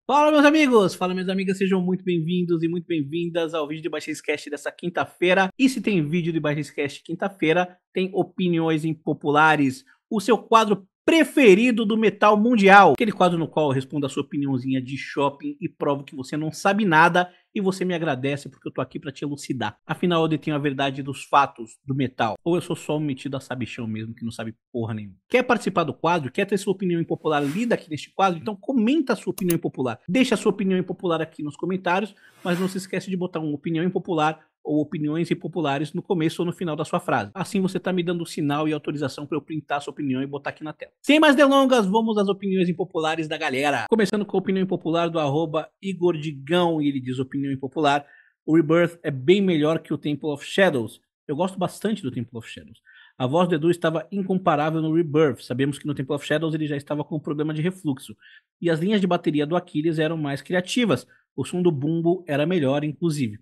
Fala, meus amigos! Fala, minhas amigas, sejam muito bem-vindos e muito bem-vindas ao vídeo de Baixescast dessa quinta-feira. E se tem vídeo de Baixescast quinta-feira, tem opiniões impopulares, o seu quadro preferido do metal mundial. Aquele quadro no qual eu respondo a sua opiniãozinha de shopping e provo que você não sabe nada e você me agradece porque eu tô aqui pra te elucidar. Afinal, eu detenho a verdade dos fatos do metal. Ou eu sou só um metido a sabichão mesmo, que não sabe porra nenhuma. Quer participar do quadro? Quer ter sua opinião impopular lida aqui neste quadro? Então comenta a sua opinião impopular. Deixa a sua opinião impopular aqui nos comentários, mas não se esquece de botar uma opinião impopular ou opiniões impopulares no começo ou no final da sua frase. Assim você tá me dando sinal e autorização para eu printar a sua opinião e botar aqui na tela. Sem mais delongas, vamos às opiniões impopulares da galera. Começando com a opinião impopular do Igor Digão, e ele diz: opinião impopular, o Rebirth é bem melhor que o Temple of Shadows. Eu gosto bastante do Temple of Shadows. A voz do Edu estava incomparável no Rebirth. Sabemos que no Temple of Shadows ele já estava com problema de refluxo. E as linhas de bateria do Aquiles eram mais criativas. O som do bumbo era melhor, inclusive.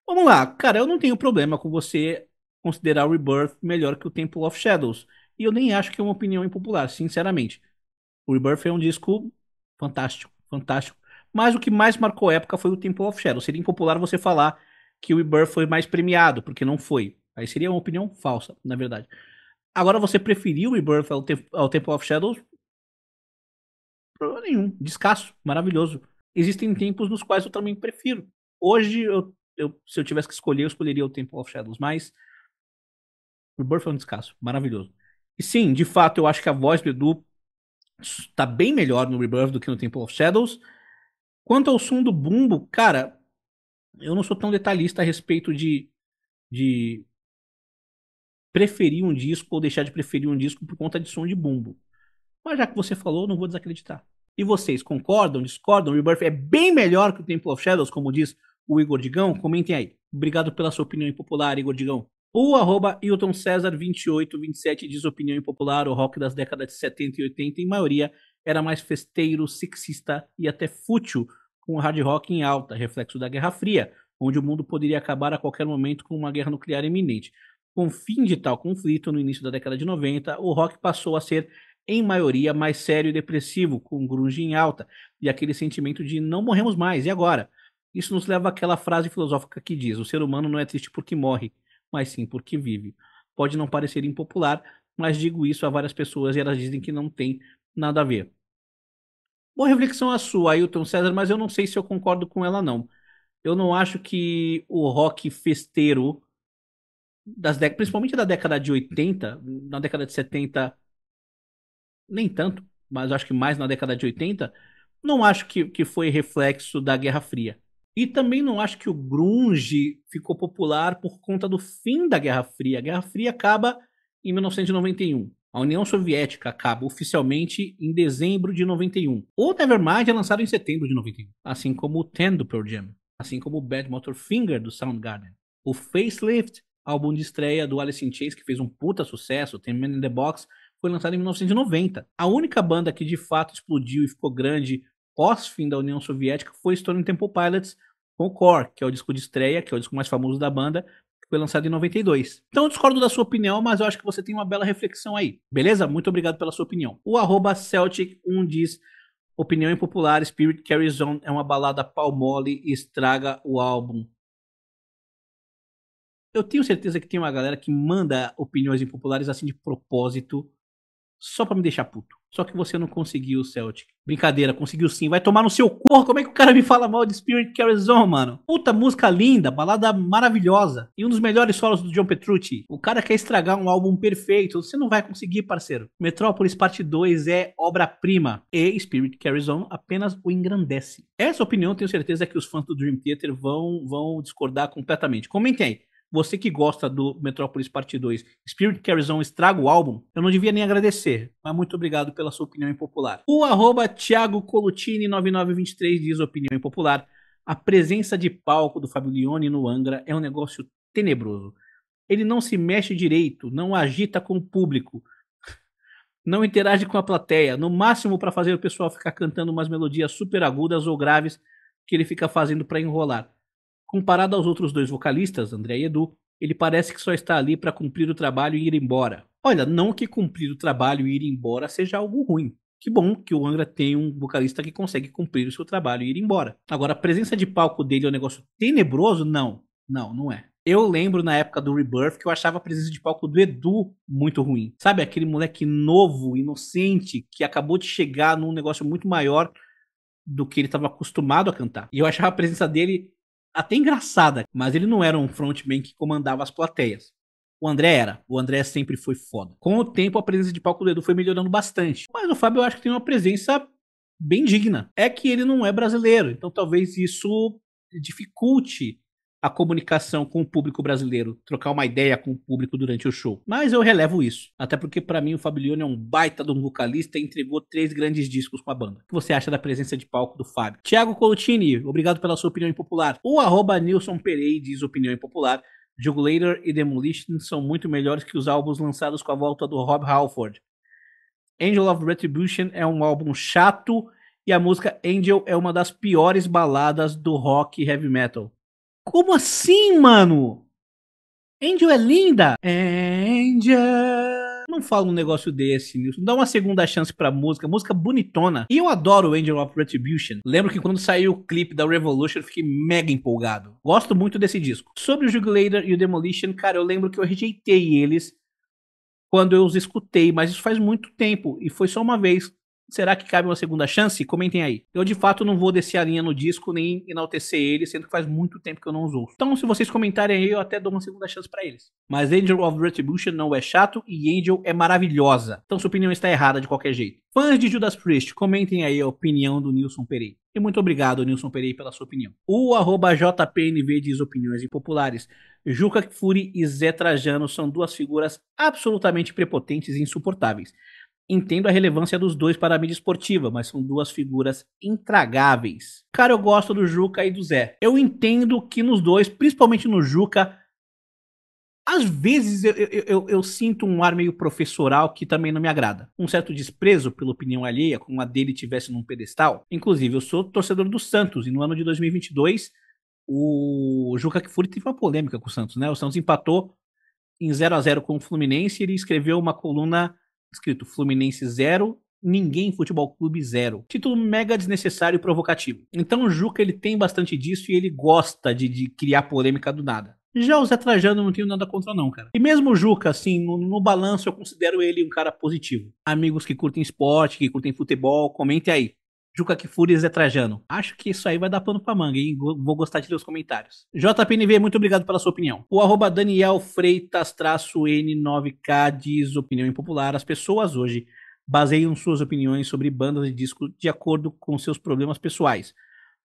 Vamos lá, cara, eu não tenho problema com você considerar o Rebirth melhor que o Temple of Shadows. E eu nem acho que é uma opinião impopular, sinceramente. O Rebirth é um disco fantástico, fantástico. Mas o que mais marcou a época foi o Temple of Shadows. Seria impopular você falar que o Rebirth foi mais premiado, porque não foi. Aí seria uma opinião falsa, na verdade. Agora, você preferiu o Rebirth ao Temple of Shadows? Problema nenhum. Descasso, maravilhoso. Existem tempos nos quais eu também prefiro. Hoje, se eu tivesse que escolher, eu escolheria o Temple of Shadows, mas o Rebirth é um descasso, maravilhoso. E sim, de fato, eu acho que a voz do Edu tá bem melhor no Rebirth do que no Temple of Shadows. Quanto ao som do bumbo, cara, eu não sou tão detalhista a respeito de preferir um disco ou deixar de preferir um disco por conta de som de bumbo. Mas já que você falou, não vou desacreditar. E vocês, concordam, discordam? O Rebirth é bem melhor que o Temple of Shadows, como diz o Igor Digão? Comentem aí. Obrigado pela sua opinião impopular, Igor Digão. O Hilton César 2827 diz: opinião impopular, o rock das décadas de 70 e 80, em maioria, era mais festeiro, sexista e até fútil, com o hard rock em alta, reflexo da Guerra Fria, onde o mundo poderia acabar a qualquer momento com uma guerra nuclear iminente. Com o fim de tal conflito, no início da década de 90, o rock passou a ser, em maioria, mais sério e depressivo, com grunge em alta, e aquele sentimento de não morremos mais, e agora? Isso nos leva àquela frase filosófica que diz: o ser humano não é triste porque morre, mas sim porque vive. Pode não parecer impopular, mas digo isso a várias pessoas e elas dizem que não tem nada a ver. Boa reflexão a sua, Ailton César, mas eu não sei se eu concordo com ela, não. Eu não acho que o rock festeiro, principalmente da década de 80, na década de 70, nem tanto, mas acho que mais na década de 80, não acho que foi reflexo da Guerra Fria. E também não acho que o grunge ficou popular por conta do fim da Guerra Fria. A Guerra Fria acaba em 1991. A União Soviética acaba oficialmente em dezembro de 91. O Nevermind é lançado em setembro de 91, assim como o Ten do Pearl Jam, assim como o Bad Motor Finger do Soundgarden. O Facelift, álbum de estreia do Alice in Chains, que fez um puta sucesso, Ten Men in the Box, foi lançado em 1990. A única banda que de fato explodiu e ficou grande pós-fim da União Soviética foi Stone Temple Pilots com o Core, que é o disco de estreia, que é o disco mais famoso da banda, que foi lançado em 92. Então eu discordo da sua opinião, mas eu acho que você tem uma bela reflexão aí. Beleza? Muito obrigado pela sua opinião. O Celtic1 diz: opinião impopular, Spirit Carries On é uma balada pau mole e estraga o álbum. Eu tenho certeza que tem uma galera que manda opiniões impopulares assim de propósito, só pra me deixar puto. Só que você não conseguiu, Celtic. Brincadeira, conseguiu sim. Vai tomar no seu cu. Como é que o cara me fala mal de Spirit Carries On, mano? Puta música linda, balada maravilhosa. E um dos melhores solos do John Petrucci. O cara quer estragar um álbum perfeito. Você não vai conseguir, parceiro. Metrópolis Parte 2 é obra-prima. E Spirit Carries On apenas o engrandece. Essa opinião, tenho certeza que os fãs do Dream Theater vão discordar completamente. Comentem aí. Você que gosta do Metrópolis Parte 2, Spirit Carries On estraga o álbum, eu não devia nem agradecer, mas muito obrigado pela sua opinião impopular. O Thiago Colutini 9923 diz: opinião impopular: a presença de palco do Fabio Lione no Angra é um negócio tenebroso. Ele não se mexe direito, não agita com o público, não interage com a plateia, no máximo para fazer o pessoal ficar cantando umas melodias super agudas ou graves que ele fica fazendo para enrolar. Comparado aos outros dois vocalistas, André e Edu, ele parece que só está ali para cumprir o trabalho e ir embora. Olha, não que cumprir o trabalho e ir embora seja algo ruim. Que bom que o Angra tem um vocalista que consegue cumprir o seu trabalho e ir embora. Agora, a presença de palco dele é um negócio tenebroso? Não. Não, não é. Eu lembro na época do Rebirth que eu achava a presença de palco do Edu muito ruim. Sabe, aquele moleque novo, inocente, que acabou de chegar num negócio muito maior do que ele estava acostumado a cantar. E eu achava a presença dele até engraçada, mas ele não era um frontman que comandava as plateias. O André era. O André sempre foi foda. Com o tempo, a presença de palco do Edu foi melhorando bastante. Mas o Fábio eu acho que tem uma presença bem digna. É que ele não é brasileiro, então talvez isso dificulte a comunicação com o público brasileiro, trocar uma ideia com o público durante o show. Mas eu relevo isso, até porque pra mim o Fábio Lione é um baita de um vocalista e entregou 3 grandes discos com a banda. O que você acha da presença de palco do Fábio? Thiago Colutini, obrigado pela sua opinião impopular. O @Nilson Perei diz opinião impopular. Jugulator e Demolition são muito melhores que os álbuns lançados com a volta do Rob Halford. Angel of Retribution é um álbum chato e a música Angel é uma das piores baladas do rock e heavy metal. Como assim, mano? Angel é linda? Angel. Não fala um negócio desse, Nilson. Dá uma segunda chance pra música. Música bonitona. E eu adoro Angel of Retribution. Lembro que quando saiu o clipe da Revolution, eu fiquei mega empolgado. Gosto muito desse disco. Sobre o Jugulator e o Demolition, cara, eu lembro que eu rejeitei eles quando eu os escutei, mas isso faz muito tempo. E foi só uma vez. Será que cabe uma segunda chance? Comentem aí. Eu de fato não vou descer a linha no disco nem enaltecer ele, sendo que faz muito tempo que eu não os ouço. Então, se vocês comentarem aí, eu até dou uma segunda chance pra eles. Mas Angel of Retribution não é chato e Angel é maravilhosa. Então, sua opinião está errada de qualquer jeito. Fãs de Judas Priest, comentem aí a opinião do Nilson Perei. E muito obrigado, Nilson Perei, pela sua opinião. O @JPNV diz opiniões impopulares. Juca Kfouri e Zé Trajano são duas figuras absolutamente prepotentes e insuportáveis. Entendo a relevância dos dois para a mídia esportiva, mas são duas figuras intragáveis. Cara, eu gosto do Juca e do Zé. Eu entendo que nos dois, principalmente no Juca, às vezes eu sinto um ar meio professoral que também não me agrada. Um certo desprezo pela opinião alheia, como a dele tivesse num pedestal. Inclusive, eu sou torcedor do Santos e no ano de 2022 o Juca Kfouri teve uma polêmica com o Santos, né? O Santos empatou em 0-0 com o Fluminense e ele escreveu uma coluna escrito Fluminense 0, Ninguém Futebol Clube 0. Título mega desnecessário e provocativo. Então o Juca ele tem bastante disso e ele gosta de criar polêmica do nada. Já o Zé Trajano eu não tenho nada contra não, cara. E mesmo o Juca, assim, no balanço eu considero ele um cara positivo. Amigos que curtem esporte, que curtem futebol, comentem aí. Juca Kfouri e Zé Trajano. Acho que isso aí vai dar pano pra manga, hein? Vou gostar de ler os comentários. JPNV, muito obrigado pela sua opinião. O Daniel Freitas-N9K diz opinião impopular. As pessoas hoje baseiam suas opiniões sobre bandas e discos de acordo com seus problemas pessoais.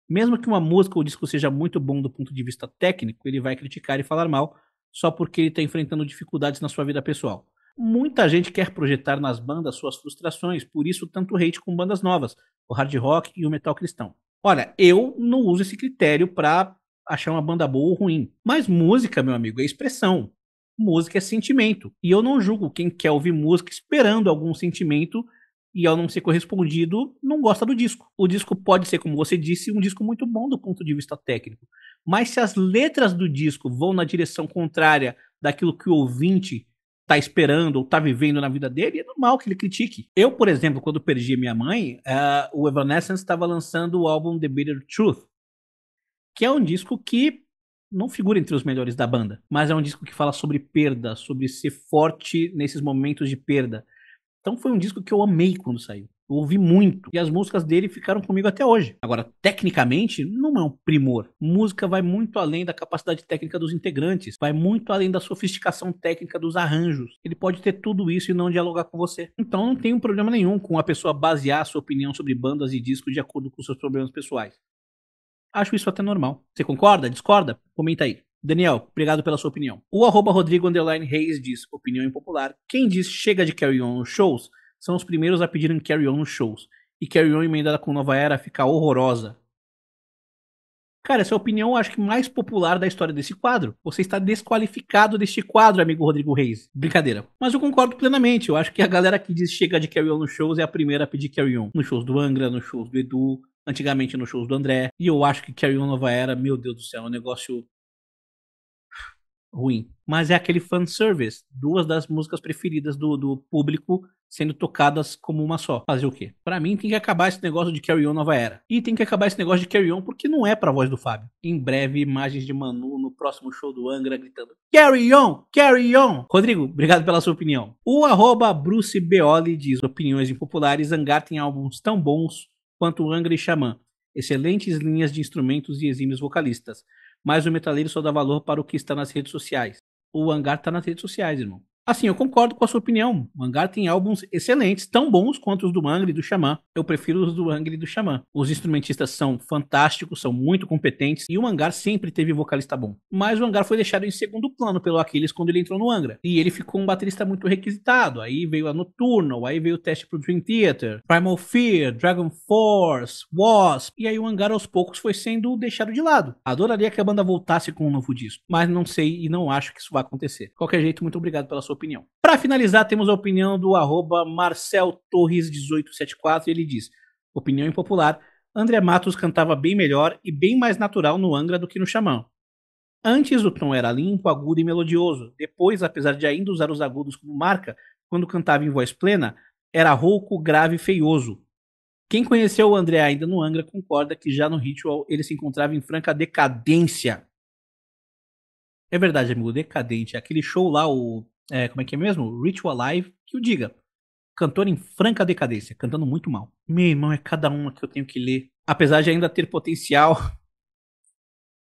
Mesmo que uma música ou disco seja muito bom do ponto de vista técnico, ele vai criticar e falar mal só porque ele está enfrentando dificuldades na sua vida pessoal. Muita gente quer projetar nas bandas suas frustrações, por isso tanto hate com bandas novas, o hard rock e o metal cristão. Olha, eu não uso esse critério pra achar uma banda boa ou ruim, mas música, meu amigo, é expressão. Música é sentimento. E eu não julgo quem quer ouvir música esperando algum sentimento e ao não ser correspondido, não gosta do disco. O disco pode ser, como você disse, um disco muito bom do ponto de vista técnico. Mas se as letras do disco vão na direção contrária daquilo que o ouvinte tá esperando ou tá vivendo na vida dele, é normal que ele critique. Eu, por exemplo, quando perdi a minha mãe, o Evanescence estava lançando o álbum The Bitter Truth, que é um disco que não figura entre os melhores da banda, mas é um disco que fala sobre perda, sobre ser forte nesses momentos de perda. Então foi um disco que eu amei quando saiu. Eu ouvi muito. E as músicas dele ficaram comigo até hoje. Agora, tecnicamente, não é um primor. Música vai muito além da capacidade técnica dos integrantes. Vai muito além da sofisticação técnica dos arranjos. Ele pode ter tudo isso e não dialogar com você. Então não tem um problema nenhum com a pessoa basear a sua opinião sobre bandas e discos de acordo com seus problemas pessoais. Acho isso até normal. Você concorda? Discorda? Comenta aí. Daniel, obrigado pela sua opinião. O @Rodrigo_Reis diz, opinião impopular. Quem diz chega de Carry On nos shows são os primeiros a pedirem Carry On nos shows. E Carry On emendada com Nova Era fica horrorosa. Cara, essa é a opinião, acho que mais popular da história desse quadro. Você está desqualificado deste quadro, amigo Rodrigo Reis. Brincadeira. Mas eu concordo plenamente. Eu acho que a galera que diz chega de Carry On nos shows é a primeira a pedir Carry On. Nos shows do Angra, nos shows do Edu, antigamente nos shows do André. E eu acho que Carry On Nova Era, meu Deus do céu, é um negócio ruim. Mas é aquele fanservice. Duas das músicas preferidas do público sendo tocadas como uma só. Fazer o quê? Pra mim tem que acabar esse negócio de Carry On Nova Era. E tem que acabar esse negócio de Carry On porque não é pra voz do Fábio. Em breve, imagens de Manu no próximo show do Angra gritando Carry On! Carry On! Rodrigo, obrigado pela sua opinião. O @Bruce Beoli diz opiniões impopulares. Angra tem álbuns tão bons quanto Angra e Xamã. Excelentes linhas de instrumentos e exímios vocalistas. Mas o metaleiro só dá valor para o que está nas redes sociais. O Angra tá nas redes sociais, irmão. Assim, eu concordo com a sua opinião. O Angra tem álbuns excelentes, tão bons quanto os do Angra e do Xamã. Eu prefiro os do Angra e do Xamã. Os instrumentistas são fantásticos, são muito competentes, e o Angra sempre teve vocalista bom. Mas o Angra foi deixado em segundo plano pelo Aquiles quando ele entrou no Angra. E ele ficou um baterista muito requisitado. Aí veio a Nocturnal, aí veio o teste pro Dream Theater, Primal Fear, Dragon Force, Wasp. E aí o Angra aos poucos foi sendo deixado de lado. Adoraria que a banda voltasse com um novo disco, mas não sei e não acho que isso vai acontecer. De qualquer jeito, muito obrigado pela sua opinião. Para finalizar, temos a opinião do @MarcelTorres1874. Ele diz: opinião impopular, André Matos cantava bem melhor e bem mais natural no Angra do que no Xamã. Antes o tom era limpo, agudo e melodioso. Depois, apesar de ainda usar os agudos como marca, quando cantava em voz plena, era rouco, grave e feioso. Quem conheceu o André ainda no Angra concorda que já no Ritual ele se encontrava em franca decadência. É verdade, amigo, decadente. Aquele show lá, como é que é mesmo? Ritual Live, que o diga. Cantor em franca decadência, cantando muito mal. Meu irmão, é cada uma que eu tenho que ler. Apesar de ainda ter potencial,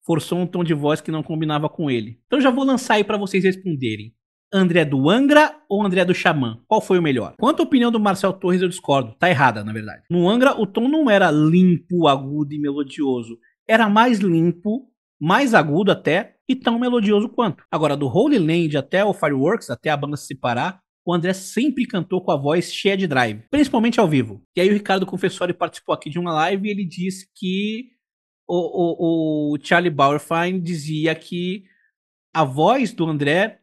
forçou um tom de voz que não combinava com ele. Então já vou lançar aí pra vocês responderem. André do Angra ou André do Xamã? Qual foi o melhor? Quanto à opinião do Marcel Torres, eu discordo. Tá errada, na verdade. No Angra, o tom não era limpo, agudo e melodioso. Era mais limpo, mais agudo até, e tão melodioso quanto. Agora, do Holy Land até o Fireworks, até a banda se separar, o André sempre cantou com a voz cheia de drive, principalmente ao vivo. E aí o Ricardo Confessori participou aqui de uma live e ele disse que o Charlie Bauerfeind dizia que a voz do André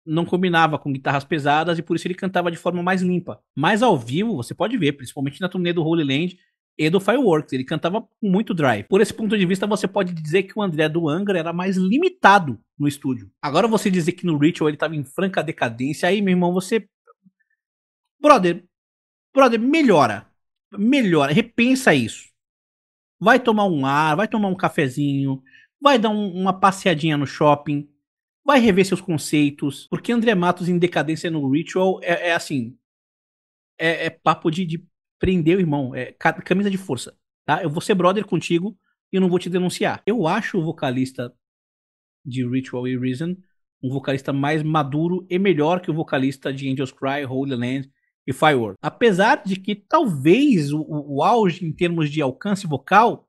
não combinava com guitarras pesadas e por isso ele cantava de forma mais limpa. Mas ao vivo, você pode ver, principalmente na turnê do Holy Land e do Fireworks, ele cantava com muito drive. Por esse ponto de vista, você pode dizer que o André do Angra era mais limitado no estúdio. Agora você dizer que no Ritual ele estava em franca decadência, aí, meu irmão, você... Brother, melhora. Melhora, repensa isso. Vai tomar um ar, vai tomar um cafezinho, vai dar uma passeadinha no shopping, vai rever seus conceitos, porque André Matos em decadência no Ritual é assim, é papo de prender o irmão, é camisa de força, tá? Eu vou ser brother contigo e eu não vou te denunciar. Eu acho o vocalista de Ritual e Reason um vocalista mais maduro e melhor que o vocalista de Angels Cry, Holy Land e Firework. Apesar de que talvez o auge em termos de alcance vocal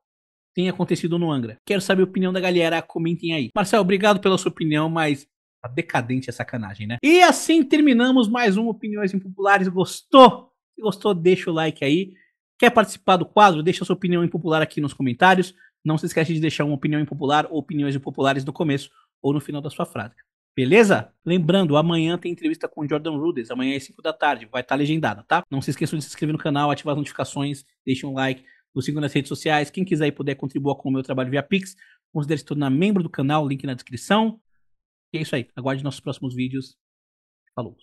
tenha acontecido no Angra. Quero saber a opinião da galera, comentem aí. Marcel, obrigado pela sua opinião, mas tá decadente é sacanagem, né? E assim terminamos mais um Opiniões Impopulares. Gostou? Se gostou, deixa o like aí. Quer participar do quadro? Deixa a sua opinião impopular aqui nos comentários. Não se esquece de deixar uma opinião impopular ou opiniões impopulares no começo ou no final da sua frase. Beleza? Lembrando, amanhã tem entrevista com o Jordan Rudess. Amanhã às 5 da tarde. Vai estar legendada, tá? Não se esqueçam de se inscrever no canal, ativar as notificações, deixem um like. Nos sigam nas redes sociais. Quem quiser e puder contribuir com o meu trabalho via Pix, considere se tornar membro do canal, link na descrição. E é isso aí. Aguarde nossos próximos vídeos. Falou.